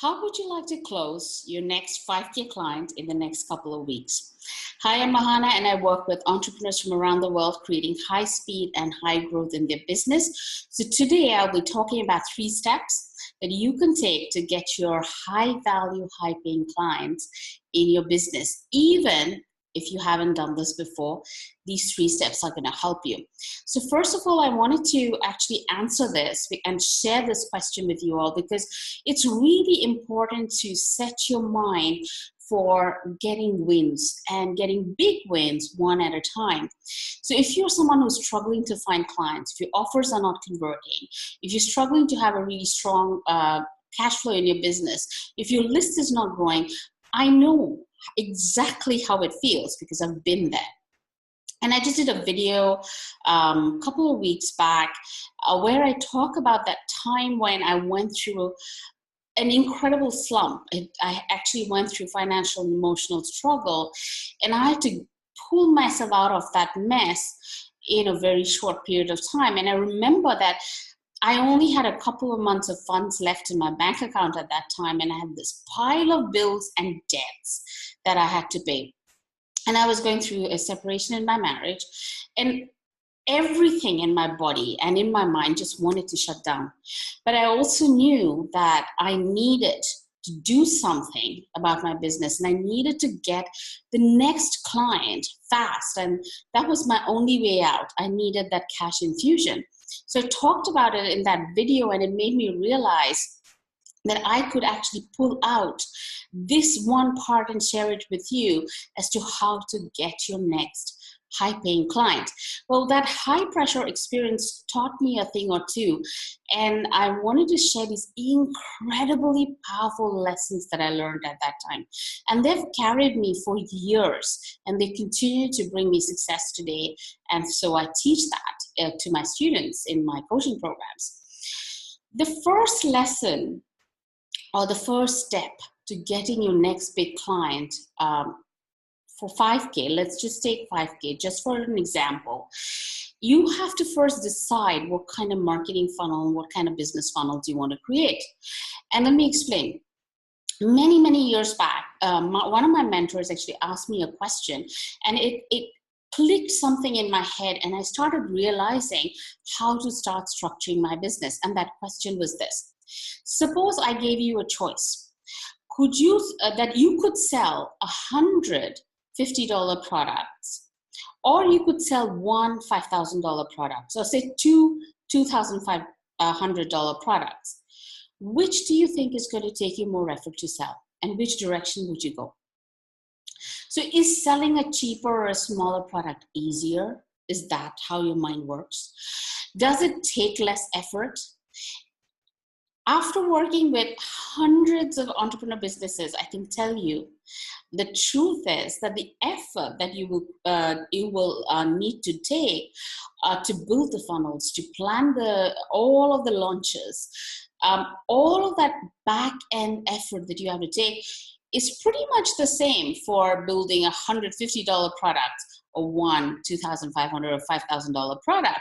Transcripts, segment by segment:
How would you like to close your next 5K client in the next couple of weeks? Hi, I'm Mahana, and I work with entrepreneurs from around the world creating high speed and high growth in their business. So today I'll be talking about 3 steps that you can take to get your high value, high paying clients in your business. Even if you haven't done this before, these 3 steps are going to help you. So first of all, I wanted to actually answer this and share this question with you all because it's really important to set your mind for getting wins and getting big wins one at a time. So if you're someone who's struggling to find clients, if your offers are not converting, if you're struggling to have a really strong cash flow in your business, if your list is not growing, I know exactly how it feels because I've been there. And I just did a video a couple of weeks back where I talk about that time when I went through an incredible slump. I actually went through financial and emotional struggle, and I had to pull myself out of that mess in a very short period of time. And I remember that I only had a couple of months of funds left in my bank account at that time, and I had this pile of bills and debts that I had to pay. And I was going through a separation in my marriage, and everything in my body and in my mind just wanted to shut down. But I also knew that I needed to do something about my business, and I needed to get the next client fast. And that was my only way out. I needed that cash infusion. So I talked about it in that video, and it made me realize that I could actually pull out this one part and share it with you as to how to get your next high-paying client. Well, that high-pressure experience taught me a thing or two, and I wanted to share these incredibly powerful lessons that I learned at that time. And they've carried me for years, and they continue to bring me success today. And so I teach that to my students in my coaching programs. The first lesson or the first step to getting your next big client for 5K, let's just take 5K, just for an example. You have to first decide what kind of marketing funnel and what kind of business funnel do you want to create. And let me explain. Many, many years back, one of my mentors actually asked me a question, and it clicked something in my head, and I started realizing how to start structuring my business. And that question was this. Suppose I gave you a choice. Could you that you could sell 100 $50 products, or you could sell one $5,000 product. So say two $2,500 products. Which do you think is going to take you more effort to sell, and which direction would you go? So is selling a cheaper or a smaller product easier? Is that how your mind works? Does it take less effort? After working with hundreds of entrepreneur businesses, I can tell you the truth is that the effort that you will need to take to build the funnels, to plan all of the launches, all of that back end effort that you have to take is pretty much the same for building a $150 product or one $2,500 or $5,000 product,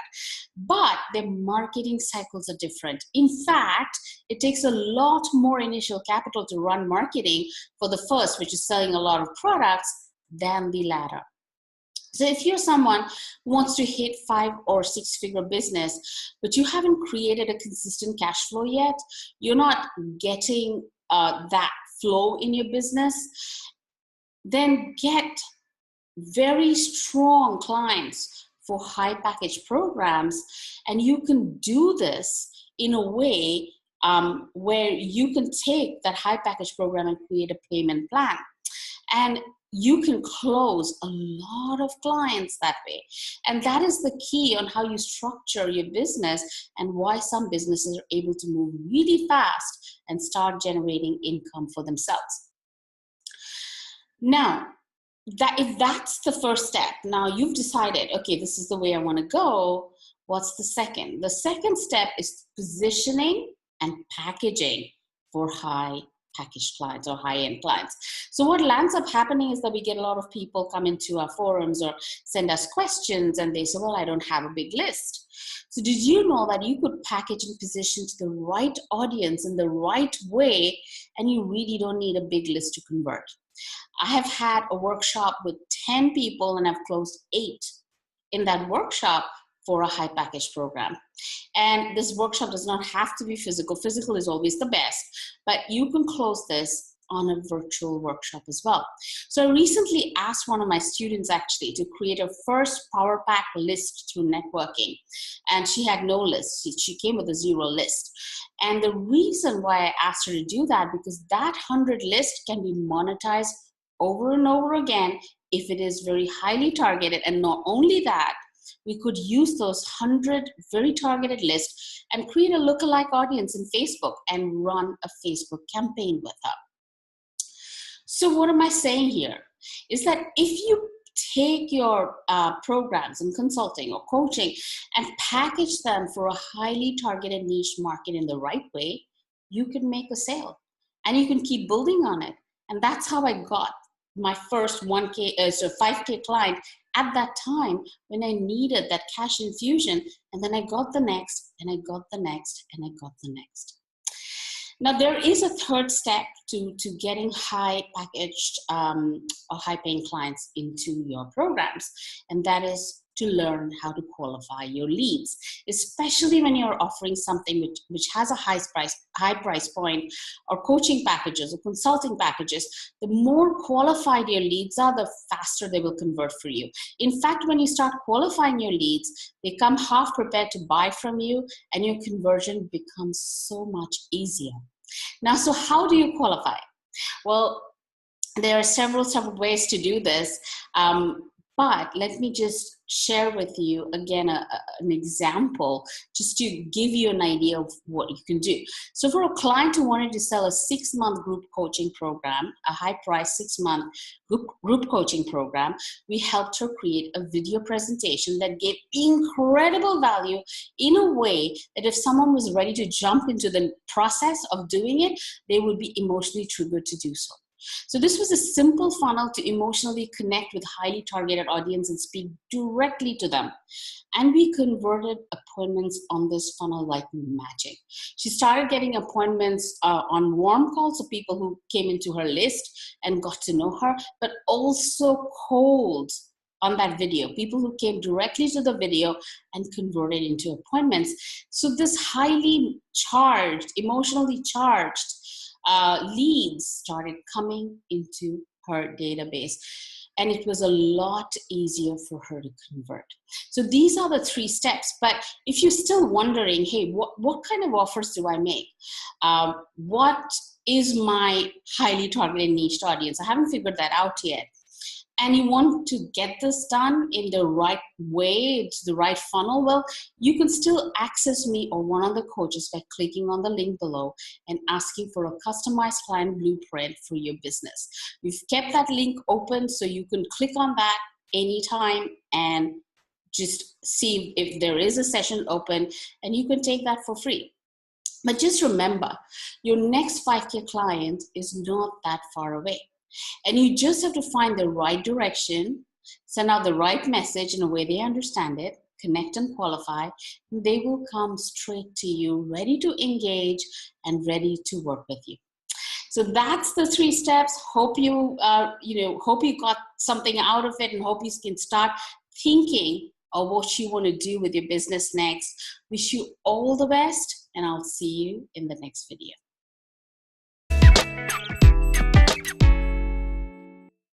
but the marketing cycles are different. In fact, it takes a lot more initial capital to run marketing for the first, which is selling a lot of products, than the latter. So if you're someone who wants to hit 5 or 6 figure business, but you haven't created a consistent cash flow yet, you're not getting that flow in your business, then get very strong clients for high package programs. And you can do this in a way where you can take that high package program and create a payment plan. And you can close a lot of clients that way. And that is the key on how you structure your business and why some businesses are able to move really fast and start generating income for themselves. Now, if that's the first step, now you've decided, okay, this is the way I want to go. What's the second? The second step is positioning and packaging for high packaged clients or high-end clients. So what lands up happening is that we get a lot of people come into our forums or send us questions and they say, well, I don't have a big list. So did you know that you could package and position to the right audience in the right way, and you really don't need a big list to convert? I have had a workshop with 10 people and I've closed 8 in that workshop for a high package program. And this workshop does not have to be physical. Physical is always the best, but you can close this on a virtual workshop as well. So I recently asked one of my students actually to create a first Power Pack list through networking. And she had no list. She came with a 0 list. And the reason why I asked her to do that, because that 100 list can be monetized over and over again if it is very highly targeted. And not only that, we could use those 100 very targeted lists and create a lookalike audience in Facebook and run a Facebook campaign with her. So what am I saying here? Is that if you take your programs in consulting or coaching and package them for a highly targeted niche market in the right way, you can make a sale and you can keep building on it. And that's how I got my first 5K client at that time when I needed that cash infusion. And then I got the next, and I got the next, and I got the next. Now, there is a third step to getting high packaged or high paying clients into your programs, and that is to learn how to qualify your leads, especially when you're offering something which has a high price point, or coaching packages or consulting packages. The more qualified your leads are, the faster they will convert for you. In fact, when you start qualifying your leads, they come half prepared to buy from you, and your conversion becomes so much easier. Now, so how do you qualify? Well, there are several ways to do this. But let me just share with you again an example just to give you an idea of what you can do. So for a client who wanted to sell a 6-month group coaching program, a high price 6-month group coaching program, we helped her create a video presentation that gave incredible value in a way that if someone was ready to jump into the process of doing it, they would be emotionally triggered to do so. So this was a simple funnel to emotionally connect with highly targeted audience and speak directly to them. And we converted appointments on this funnel like magic. She started getting appointments on warm calls of people who came into her list and got to know her, but also cold on that video, people who came directly to the video and converted into appointments. So this highly charged, emotionally charged leads started coming into her database, and it was a lot easier for her to convert. So these are the 3 steps. But if you're still wondering, hey, what kind of offers do I make? What is my highly targeted niche audience? I haven't figured that out yet. And you want to get this done in the right way, it's the right funnel, well, you can still access me or one of the coaches by clicking on the link below and asking for a customized client blueprint for your business. We've kept that link open so you can click on that anytime and just see if there is a session open, and you can take that for free. But just remember, your next 5K client is not that far away. And you just have to find the right direction, send out the right message in a way they understand it, connect and qualify, and they will come straight to you, ready to engage and ready to work with you. So that's the 3 steps. Hope you, hope you got something out of it, and hope you can start thinking of what you want to do with your business next. Wish you all the best, and I'll see you in the next video.